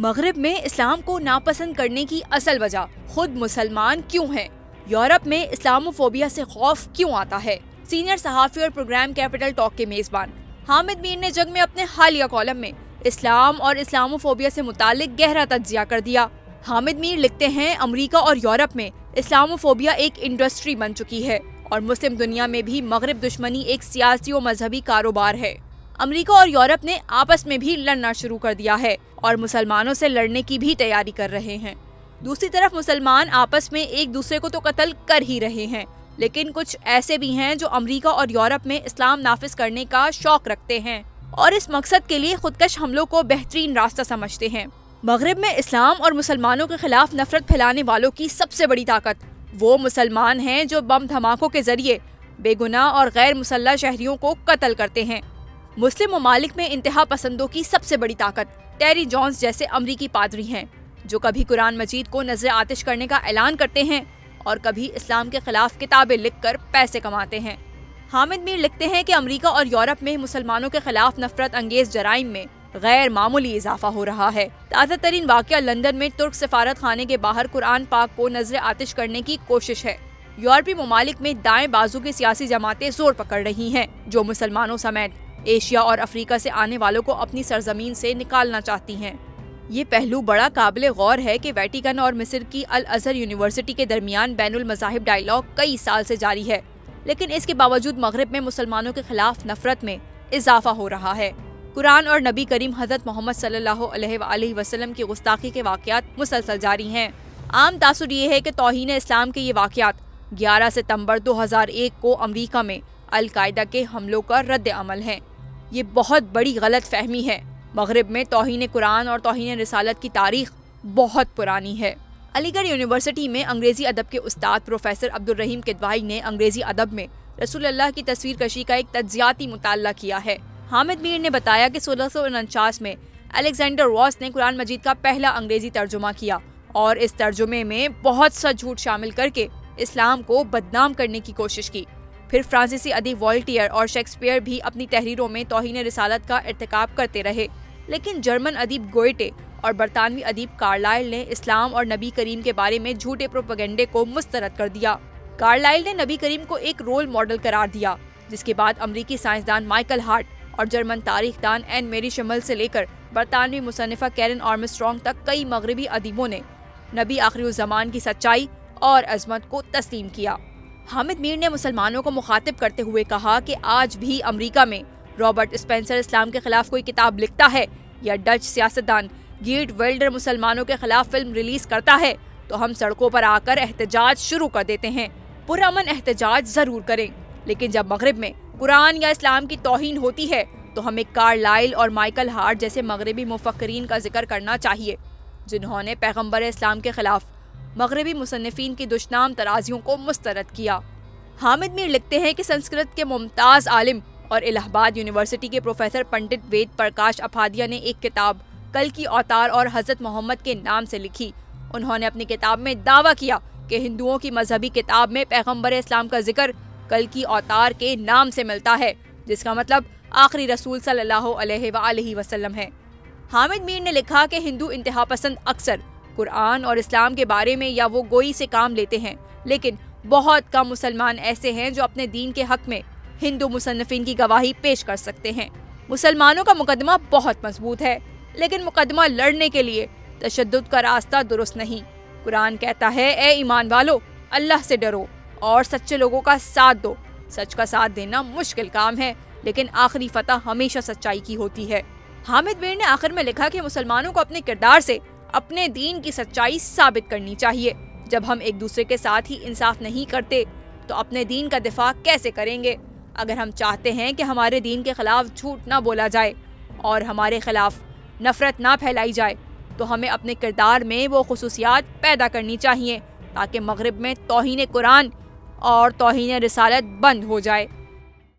مغرب میں اسلام کو ناپسند کرنے کی اصل وجہ خود مسلمان کیوں ہیں؟ یورپ میں اسلاموفوبیا سے خوف کیوں آتا ہے؟ سینئر صحافی اور پروگرام کیپٹل ٹاک کے میزبان حامد میر نے جنگ میں اپنے حالیہ کالم میں اسلام اور اسلاموفوبیا سے متعلق گہرا تجزیہ کر دیا۔ حامد میر لکھتے ہیں، امریکہ اور یورپ میں اسلاموفوبیا ایک انڈسٹری بن چکی ہے اور مسلم دنیا میں بھی مغرب دشمنی ایک سیاسی و مذہبی کاروبار ہے۔ امریکہ اور یورپ نے آپس میں بھی لڑنا شروع کر دیا ہے اور مسلمانوں سے لڑنے کی بھی تیاری کر رہے ہیں۔ دوسری طرف مسلمان آپس میں ایک دوسرے کو تو قتل کر ہی رہے ہیں، لیکن کچھ ایسے بھی ہیں جو امریکہ اور یورپ میں اسلام نافذ کرنے کا شوق رکھتے ہیں اور اس مقصد کے لیے خودکش حملوں کو بہترین راستہ سمجھتے ہیں۔ مغرب میں اسلام اور مسلمانوں کے خلاف نفرت پھیلانے والوں کی سب سے بڑی طاقت وہ مسلمان ہیں جو بم دھماکوں کے ذریعے بے گناہ اور غیر مسلح شہریوں کو قتل کرتے ہیں۔ مسلم ممالک میں انتہا پسندوں کی سب سے بڑی طاقت ٹیری جونز جیسے امریکی پادری ہیں، جو کبھی قرآن مجید کو نذر آتش کرنے کا اعلان کرتے ہیں اور کبھی اسلام کے خلاف کتابیں لکھ کر پیسے کماتے ہیں۔ حامد میر لکھتے ہیں کہ امریکہ اور یورپ میں مسلمانوں کے خلاف نفرت انگیز جرائم میں غیر معمولی اضافہ ہو رہا ہے۔ تازہ ترین واقعہ لندن میں ترک سفارت خانے کے باہر قرآن پاک کو نذر آتش کرنے کی کوشش ہے۔ یورپی ممالک میں دائیں بازو کی سیاسی جماعتیں زور پکڑ رہی ہیں جو مسلمانوں سمیت ایشیا اور افریقہ سے آنے والوں کو اپنی سرزمین سے نکالنا چاہتی ہیں۔ یہ پہلو بڑا قابل غور ہے کہ ویٹیکن اور مصر کی الازہر یونیورسٹی کے درمیان بین المذاہب ڈائیلاگ کئی سال سے جاری ہے، لیکن اس کے باوجود مغرب میں مسلمانوں کے خلاف نفرت میں اضافہ ہو رہا ہے۔ قرآن اور نبی کریم حضرت محمد صلی اللہ علیہ وآلہ وسلم کی گستاخی کے واقعات مسلسل جاری ہیں۔ عام تاثر یہ ہے کہ توہین اسلام کے یہ واقعات 11 ستمبر 2001 کو امریکہ میں القاعدہ کے حملوں کا رد عمل ہیں۔ یہ بہت بڑی غلط فہمی ہے۔ مغرب میں توہین قرآن اور توہین رسالت کی تاریخ بہت پرانی ہے۔ علی گڑھ یونیورسٹی میں انگریزی ادب کے استاد پروفیسر عبدالرحیم کدوایی نے انگریزی ادب میں رسول اللہ کی تصویر کشی کا ایک تجزیاتی مطالعہ کیا ہے۔ حامد میر نے بتایا کہ 1649 میں الیگزینڈر واس نے قرآن مجید کا پہلا انگریزی ترجمہ کیا اور اس ترجمے میں بہت سا جھوٹ شامل کر کے اسلام کو بدنام کرنے کی کوشش کی۔ پھر فرانسیسی ادیب والٹیئر اور شیکسپیئر بھی اپنی تحریروں میں توہین رسالت کا ارتکاب کرتے رہے، لیکن جرمن ادیب گوئٹے اور برطانوی ادیب کارلائل نے اسلام اور نبی کریم کے بارے میں جھوٹے پروپیگنڈے کو مسترد کر دیا۔ کارلائل نے نبی کریم کو ایک رول ماڈل قرار دیا، جس کے بعد امریکی سائنسدان مائیکل ہارٹ اور جرمن تاریخ دان این میری شمل سے لے کر برطانوی مصنفہ کیرن آرمسٹرانگ تک کئی مغربی ادیبوں نے نبی آخری الزمان کی سچائی اور عظمت کو تسلیم کیا۔ حامد میر نے مسلمانوں کو مخاطب کرتے ہوئے کہا کہ آج بھی امریکہ میں رابرٹ اسپینسر اسلام کے خلاف کوئی کتاب لکھتا ہے یا ڈچ سیاستدان گیٹ ویلڈر مسلمانوں کے خلاف فلم ریلیز کرتا ہے تو ہم سڑکوں پر آ کر احتجاج شروع کر دیتے ہیں۔ پرامن احتجاج ضرور کریں، لیکن جب مغرب میں قرآن یا اسلام کی توہین ہوتی ہے تو ہمیں کارلائل اور مائیکل ہارٹ جیسے مغربی مفکرین کا ذکر کرنا چاہیے، جنہوں نے پیغمبر اسلام کے خلاف مغربی مصنفین کی دشنام ترازیوں کو مسترد کیا۔ حامد میر لکھتے ہیں کہ سنسکرت کے ممتاز عالم اور الہ آباد یونیورسٹی کے پروفیسر پنڈت وید پرکاش اپادھیا نے ایک کتاب کل کی اوتار اور حضرت محمد کے نام سے لکھی۔ انہوں نے اپنی کتاب میں دعویٰ کیا کہ ہندوؤں کی مذہبی کتاب میں پیغمبر اسلام کا ذکر کل کی اوتار کے نام سے ملتا ہے، جس کا مطلب آخری رسول صلی اللہ علیہ وآلہ وسلم ہے۔ حامد میر نے لکھا کہ ہندو انتہا پسند اکثر قرآن اور اسلام کے بارے میں یا وہ گوئی سے کام لیتے ہیں، لیکن بہت کم مسلمان ایسے ہیں جو اپنے دین کے حق میں ہندو مصنفین کی گواہی پیش کر سکتے ہیں۔ مسلمانوں کا مقدمہ بہت مضبوط ہے، لیکن مقدمہ لڑنے کے لیے تشدد کا راستہ درست نہیں۔ قرآن کہتا ہے، اے ایمان والو، اللہ سے ڈرو اور سچے لوگوں کا ساتھ دو۔ سچ کا ساتھ دینا مشکل کام ہے، لیکن آخری فتح ہمیشہ سچائی کی ہوتی ہے۔ حامد میر نے آخر میں لکھا کہ مسلمانوں کو اپنے کردار سے اپنے دین کی سچائی ثابت کرنی چاہیے۔ جب ہم ایک دوسرے کے ساتھ ہی انصاف نہیں کرتے تو اپنے دین کا دفاع کیسے کریں گے؟ اگر ہم چاہتے ہیں کہ ہمارے دین کے خلاف جھوٹ نہ بولا جائے اور ہمارے خلاف نفرت نہ پھیلائی جائے تو ہمیں اپنے کردار میں وہ خصوصیات پیدا کرنی چاہیے تاکہ مغرب میں توہین قرآن اور توہین رسالت بند ہو جائے۔